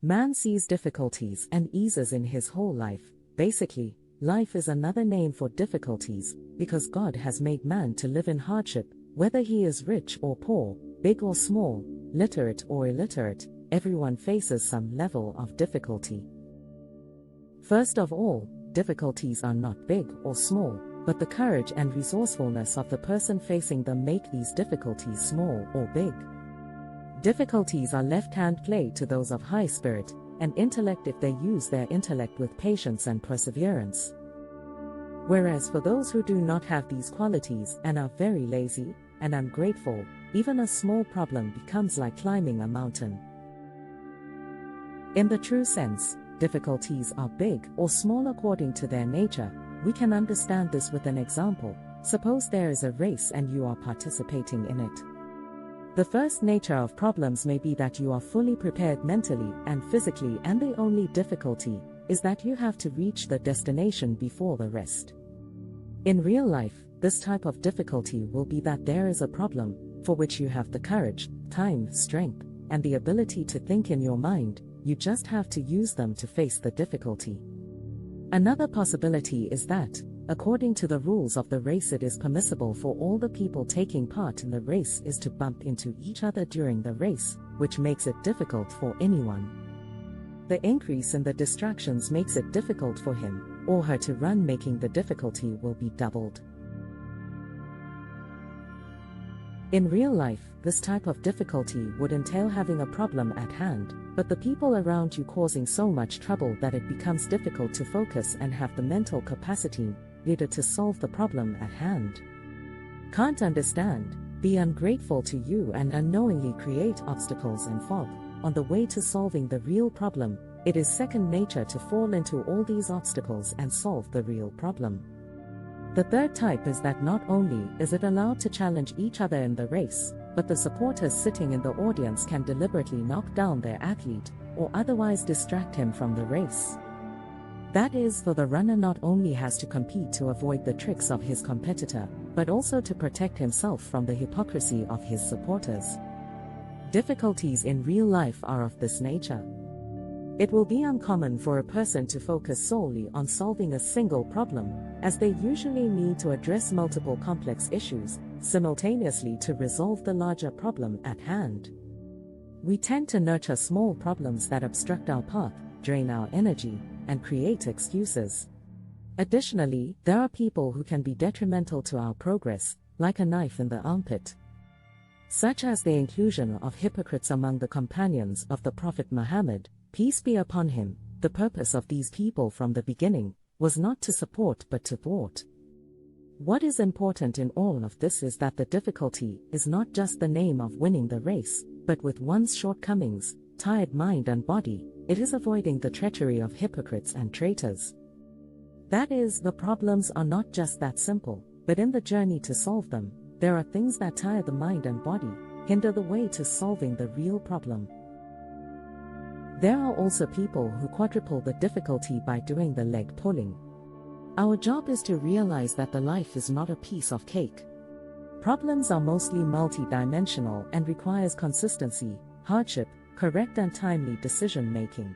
Man sees difficulties and eases in his whole life. Basically, life is another name for difficulties, because God has made man to live in hardship, whether he is rich or poor, big or small, literate or illiterate, everyone faces some level of difficulty. First of all, difficulties are not big or small, but the courage and resourcefulness of the person facing them make these difficulties small or big. Difficulties are left-hand play to those of high spirit and intellect if they use their intellect with patience and perseverance. Whereas for those who do not have these qualities and are very lazy and ungrateful, even a small problem becomes like climbing a mountain. In the true sense, difficulties are big or small according to their nature. We can understand this with an example. Suppose there is a race and you are participating in it. The first nature of problems may be that you are fully prepared mentally and physically, and the only difficulty is that you have to reach the destination before the rest. In real life, this type of difficulty will be that there is a problem for which you have the courage, time, strength, and the ability to think in your mind. You just have to use them to face the difficulty. Another possibility is that, according to the rules of the race, it is permissible for all the people taking part in the race is to bump into each other during the race, which makes it difficult for anyone. The increase in the distractions makes it difficult for him or her to run, making the difficulty will be doubled. In real life, this type of difficulty would entail having a problem at hand, but the people around you causing so much trouble that it becomes difficult to focus and have the mental capacity needed to solve the problem at hand. Can't understand, be ungrateful to you and unknowingly create obstacles and fog on the way to solving the real problem. It is second nature to fall into all these obstacles and solve the real problem. The third type is that not only is it allowed to challenge each other in the race, but the supporters sitting in the audience can deliberately knock down their athlete or otherwise distract him from the race. That is, for the runner not only has to compete to avoid the tricks of his competitor, but also to protect himself from the hypocrisy of his supporters. Difficulties in real life are of this nature. It will be uncommon for a person to focus solely on solving a single problem, as they usually need to address multiple complex issues simultaneously to resolve the larger problem at hand. We tend to nurture small problems that obstruct our path, drain our energy, and create excuses. Additionally, there are people who can be detrimental to our progress, like a knife in the armpit. Such as the inclusion of hypocrites among the companions of the Prophet Muhammad, peace be upon him. The purpose of these people from the beginning was not to support but to thwart. What is important in all of this is that the difficulty is not just the name of winning the race, but with one's shortcomings, tired mind and body, it is avoiding the treachery of hypocrites and traitors. That is, the problems are not just that simple, but in the journey to solve them, there are things that tire the mind and body, hinder the way to solving the real problem. There are also people who quadruple the difficulty by doing the leg pulling. Our job is to realize that the life is not a piece of cake. Problems are mostly multi-dimensional and requires consistency, hardship, correct and timely decision-making.